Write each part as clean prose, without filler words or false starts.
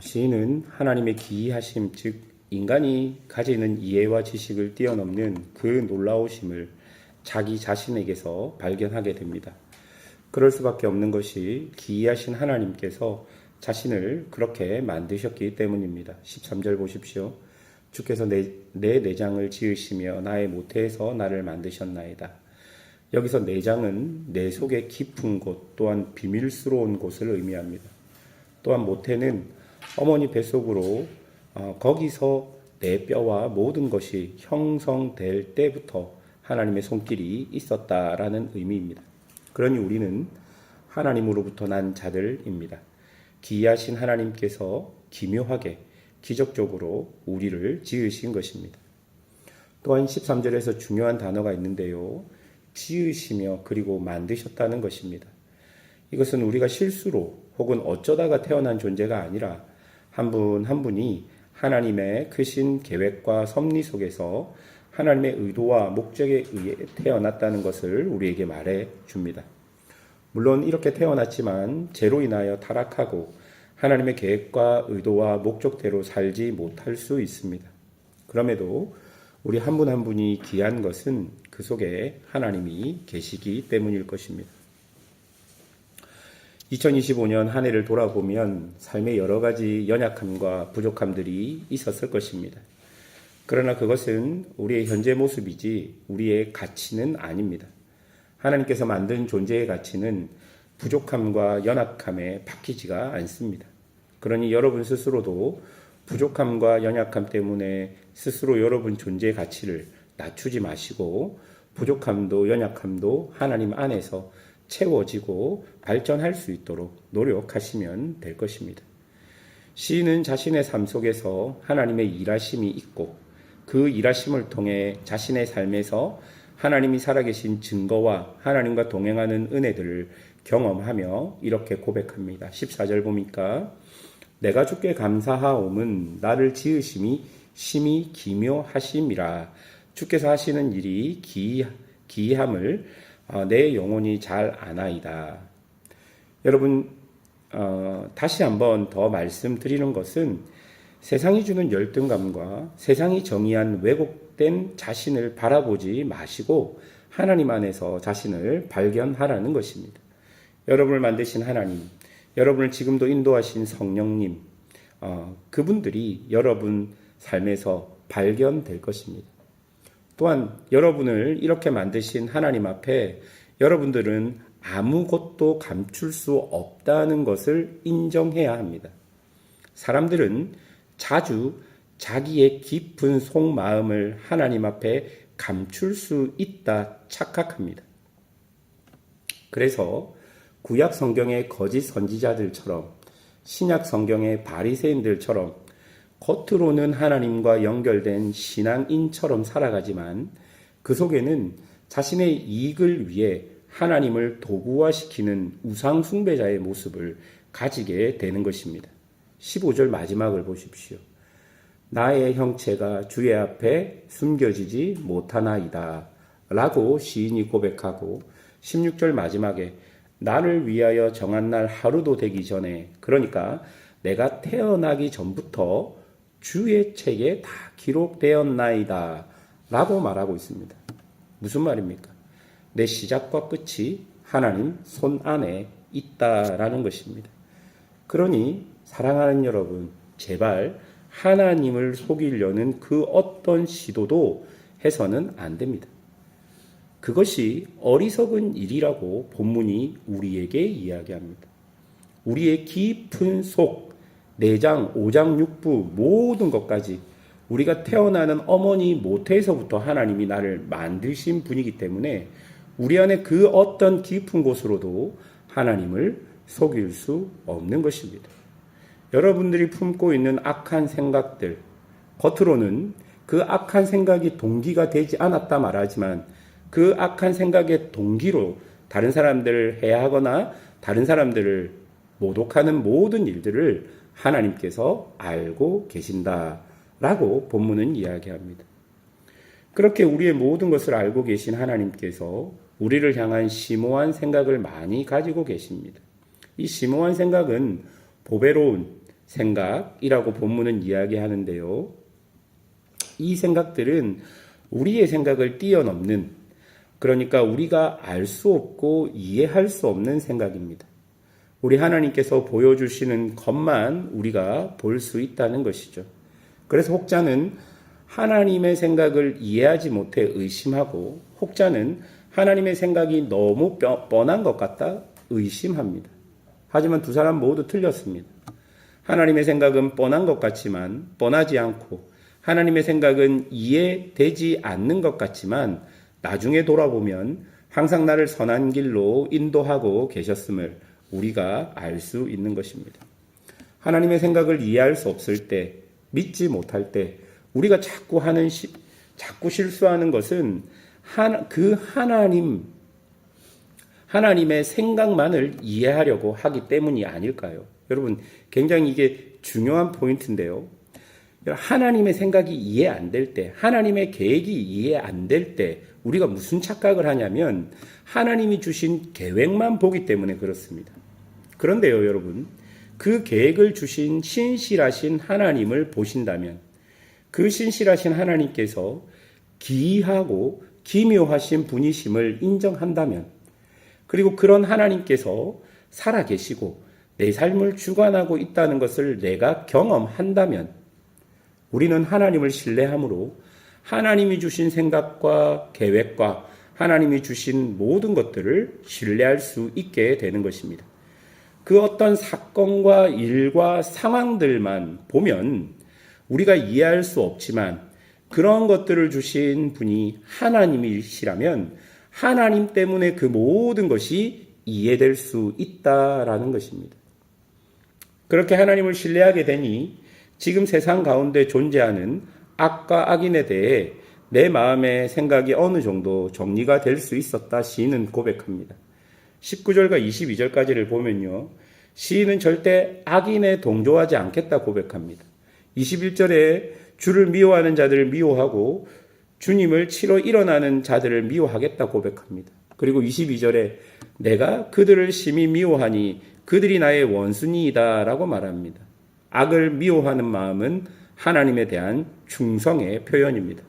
시인은 하나님의 기이하심, 즉 인간이 가지는 이해와 지식을 뛰어넘는 그 놀라우심을 자기 자신에게서 발견하게 됩니다. 그럴 수밖에 없는 것이 기이하신 하나님께서 자신을 그렇게 만드셨기 때문입니다. 13절 보십시오. 주께서 내 내장을 지으시며 나의 모태에서 나를 만드셨나이다. 여기서 내장은 내 속의 깊은 곳, 또한 비밀스러운 곳을 의미합니다. 또한 모태는 어머니 뱃속으로 거기서 내 뼈와 모든 것이 형성될 때부터 하나님의 손길이 있었다라는 의미입니다. 그러니 우리는 하나님으로부터 난 자들입니다. 기이하신 하나님께서 기묘하게 기적적으로 우리를 지으신 것입니다. 또한 13절에서 중요한 단어가 있는데요. 지으시며 그리고 만드셨다는 것입니다. 이것은 우리가 실수로 혹은 어쩌다가 태어난 존재가 아니라 한 분 한 분이 하나님의 크신 계획과 섭리 속에서 하나님의 의도와 목적에 의해 태어났다는 것을 우리에게 말해 줍니다. 물론 이렇게 태어났지만 죄로 인하여 타락하고 하나님의 계획과 의도와 목적대로 살지 못할 수 있습니다. 그럼에도 우리 한 분 한 분이 귀한 것은 그 속에 하나님이 계시기 때문일 것입니다. 2025년 한 해를 돌아보면 삶의 여러 가지 연약함과 부족함들이 있었을 것입니다. 그러나 그것은 우리의 현재 모습이지 우리의 가치는 아닙니다. 하나님께서 만든 존재의 가치는 부족함과 연약함에 바뀌지가 않습니다. 그러니 여러분 스스로도 부족함과 연약함 때문에 스스로 여러분 존재의 가치를 낮추지 마시고 부족함도 연약함도 하나님 안에서 채워지고 발전할 수 있도록 노력하시면 될 것입니다. 시인은 자신의 삶 속에서 하나님의 일하심이 있고 그 일하심을 통해 자신의 삶에서 하나님이 살아계신 증거와 하나님과 동행하는 은혜들을 경험하며 이렇게 고백합니다. 14절 보니까 내가 주께 감사하옴은 나를 지으심이 심히 기묘하심이라. 주께서 하시는 일이 기이함을 내 영혼이 잘 아나이다. 여러분 다시 한번 더 말씀드리는 것은 세상이 주는 열등감과 세상이 정의한 왜곡된 자신을 바라보지 마시고 하나님 안에서 자신을 발견하라는 것입니다. 여러분을 만드신 하나님, 여러분을 지금도 인도하신 성령님, 그분들이 여러분 삶에서 발견될 것입니다. 또한 여러분을 이렇게 만드신 하나님 앞에 여러분들은 아무것도 감출 수 없다는 것을 인정해야 합니다. 사람들은 자주 자기의 깊은 속마음을 하나님 앞에 감출 수 있다 착각합니다. 그래서 구약 성경의 거짓 선지자들처럼 신약 성경의 바리새인들처럼 겉으로는 하나님과 연결된 신앙인처럼 살아가지만 그 속에는 자신의 이익을 위해 하나님을 도구화시키는 우상 숭배자의 모습을 가지게 되는 것입니다. 15절 마지막을 보십시오. 나의 형체가 주의 앞에 숨겨지지 못하나이다 라고 시인이 고백하고 16절 마지막에 나를 위하여 정한 날 하루도 되기 전에, 그러니까 내가 태어나기 전부터 주의 책에 다 기록되었나이다 라고 말하고 있습니다. 무슨 말입니까? 내 시작과 끝이 하나님 손 안에 있다라는 것입니다. 그러니 사랑하는 여러분, 제발 하나님을 속이려는 그 어떤 시도도 해서는 안 됩니다. 그것이 어리석은 일이라고 본문이 우리에게 이야기합니다. 우리의 깊은 속, 내장, 오장, 육부 모든 것까지 우리가 태어나는 어머니 모태에서부터 하나님이 나를 만드신 분이기 때문에 우리 안에 그 어떤 깊은 곳으로도 하나님을 속일 수 없는 것입니다. 여러분들이 품고 있는 악한 생각들, 겉으로는 그 악한 생각이 동기가 되지 않았다 말하지만 그 악한 생각의 동기로 다른 사람들을 해하거나 다른 사람들을 모독하는 모든 일들을 하나님께서 알고 계신다라고 본문은 이야기합니다. 그렇게 우리의 모든 것을 알고 계신 하나님께서 우리를 향한 심오한 생각을 많이 가지고 계십니다. 이 심오한 생각은 보배로운 생각이라고 본문은 이야기하는데요. 이 생각들은 우리의 생각을 뛰어넘는, 그러니까 우리가 알 수 없고 이해할 수 없는 생각입니다. 우리 하나님께서 보여주시는 것만 우리가 볼 수 있다는 것이죠. 그래서 혹자는 하나님의 생각을 이해하지 못해 의심하고, 혹자는 하나님의 생각이 너무 뻔한 것 같다 의심합니다. 하지만 두 사람 모두 틀렸습니다. 하나님의 생각은 뻔한 것 같지만 뻔하지 않고, 하나님의 생각은 이해되지 않는 것 같지만 나중에 돌아보면 항상 나를 선한 길로 인도하고 계셨음을 우리가 알 수 있는 것입니다. 하나님의 생각을 이해할 수 없을 때, 믿지 못할 때 우리가 자꾸 실수하는 것은 하나님의 생각만을 이해하려고 하기 때문이 아닐까요? 여러분, 굉장히 이게 중요한 포인트인데요. 하나님의 생각이 이해 안 될 때, 하나님의 계획이 이해 안 될 때 우리가 무슨 착각을 하냐면 하나님이 주신 계획만 보기 때문에 그렇습니다. 그런데요, 여러분, 그 계획을 주신 신실하신 하나님을 보신다면, 그 신실하신 하나님께서 기이하고 기묘하신 분이심을 인정한다면, 그리고 그런 하나님께서 살아계시고 내 삶을 주관하고 있다는 것을 내가 경험한다면, 우리는 하나님을 신뢰함으로 하나님이 주신 생각과 계획과 하나님이 주신 모든 것들을 신뢰할 수 있게 되는 것입니다. 그 어떤 사건과 일과 상황들만 보면 우리가 이해할 수 없지만, 그런 것들을 주신 분이 하나님이시라면 하나님 때문에 그 모든 것이 이해될 수 있다라는 것입니다. 그렇게 하나님을 신뢰하게 되니 지금 세상 가운데 존재하는 악과 악인에 대해 내 마음의 생각이 어느 정도 정리가 될 수 있었다 시인은 고백합니다. 19절과 22절까지를 보면요, 시인은 절대 악인에 동조하지 않겠다 고백합니다. 21절에 주를 미워하는 자들을 미워하고 주님을 치러 일어나는 자들을 미워하겠다 고백합니다. 그리고 22절에 내가 그들을 심히 미워하니 그들이 나의 원수니이다 라고 말합니다. 악을 미워하는 마음은 하나님에 대한 충성의 표현입니다.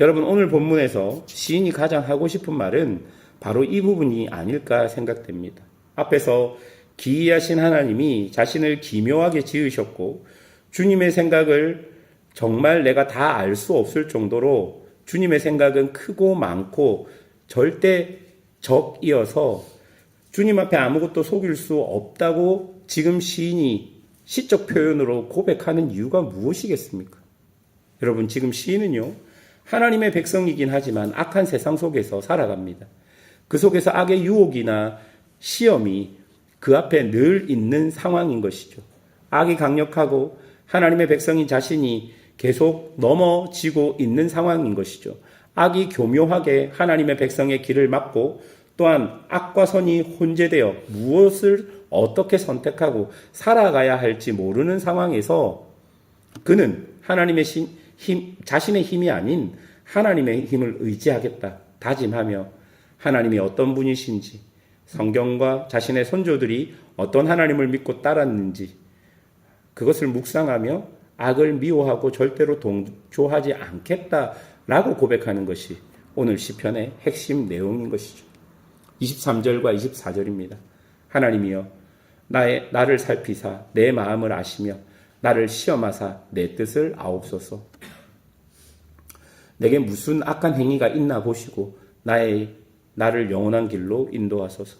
여러분, 오늘 본문에서 시인이 가장 하고 싶은 말은 바로 이 부분이 아닐까 생각됩니다. 앞에서 기이하신 하나님이 자신을 기묘하게 지으셨고, 주님의 생각을 정말 내가 다 알 수 없을 정도로 주님의 생각은 크고 많고 절대 적이어서 주님 앞에 아무것도 속일 수 없다고 지금 시인이 시적 표현으로 고백하는 이유가 무엇이겠습니까? 여러분, 지금 시인은요, 하나님의 백성이긴 하지만 악한 세상 속에서 살아갑니다. 그 속에서 악의 유혹이나 시험이 그 앞에 늘 있는 상황인 것이죠. 악이 강력하고 하나님의 백성인 자신이 계속 넘어지고 있는 상황인 것이죠. 악이 교묘하게 하나님의 백성의 길을 막고, 또한 악과 선이 혼재되어 무엇을 어떻게 선택하고 살아가야 할지 모르는 상황에서 그는 하나님의 자신의 힘이 아닌 하나님의 힘을 의지하겠다 다짐하며, 하나님이 어떤 분이신지, 성경과 자신의 선조들이 어떤 하나님을 믿고 따랐는지 그것을 묵상하며 악을 미워하고 절대로 동조하지 않겠다라고 고백하는 것이 오늘 시편의 핵심 내용인 것이죠. 23절과 24절입니다. 하나님이여 나를 살피사 내 마음을 아시며 나를 시험하사 내 뜻을 아옵소서. 내게 무슨 악한 행위가 있나 보시고 나를 영원한 길로 인도하소서.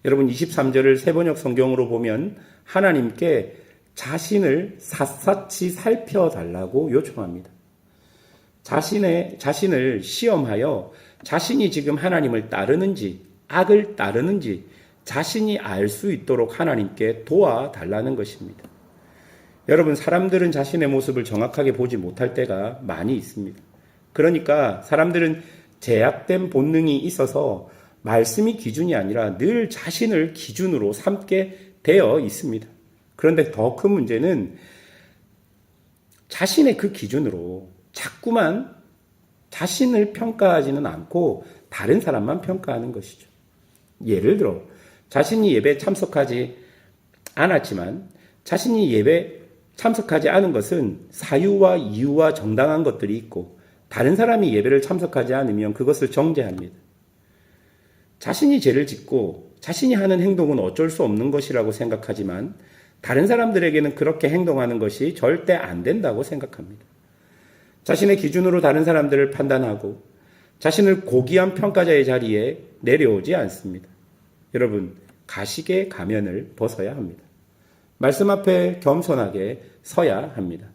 여러분, 23절을 세번역 성경으로 보면 하나님께 자신을 샅샅이 살펴달라고 요청합니다. 자신을 시험하여 자신이 지금 하나님을 따르는지 악을 따르는지 자신이 알 수 있도록 하나님께 도와달라는 것입니다. 여러분, 사람들은 자신의 모습을 정확하게 보지 못할 때가 많이 있습니다. 그러니까 사람들은 제약된 본능이 있어서 말씀이 기준이 아니라 늘 자신을 기준으로 삼게 되어 있습니다. 그런데 더 큰 문제는 자신의 그 기준으로 자꾸만 자신을 평가하지는 않고 다른 사람만 평가하는 것이죠. 예를 들어 자신이 예배에 참석하지 않았지만 자신이 예배 참석하지 않은 것은 사유와 이유와 정당한 것들이 있고 다른 사람이 예배를 참석하지 않으면 그것을 정죄합니다. 자신이 죄를 짓고 자신이 하는 행동은 어쩔 수 없는 것이라고 생각하지만 다른 사람들에게는 그렇게 행동하는 것이 절대 안 된다고 생각합니다. 자신의 기준으로 다른 사람들을 판단하고 자신을 고귀한 평가자의 자리에 내려오지 않습니다. 여러분, 가식의 가면을 벗어야 합니다. 말씀 앞에 겸손하게 서야 합니다.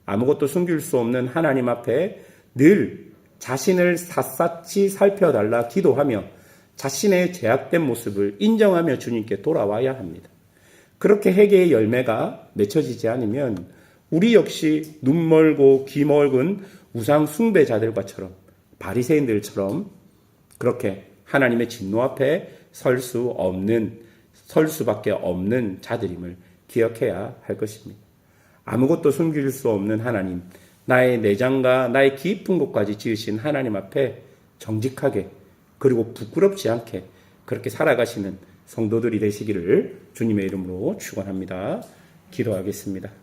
아무것도 숨길 수 없는 하나님 앞에 늘 자신을 샅샅이 살펴달라 기도하며 자신의 죄악된 모습을 인정하며 주님께 돌아와야 합니다. 그렇게 회개의 열매가 맺혀지지 않으면 우리 역시 눈 멀고 귀 멀은 우상 숭배자들과처럼 바리새인들처럼 그렇게 하나님의 진노 앞에 설 수밖에 없는 자들임을 기억해야 할 것입니다. 아무것도 숨길 수 없는 하나님, 나의 내장과 나의 깊은 곳까지 지으신 하나님 앞에 정직하게 그리고 부끄럽지 않게 그렇게 살아가시는 성도들이 되시기를 주님의 이름으로 축원합니다. 기도하겠습니다.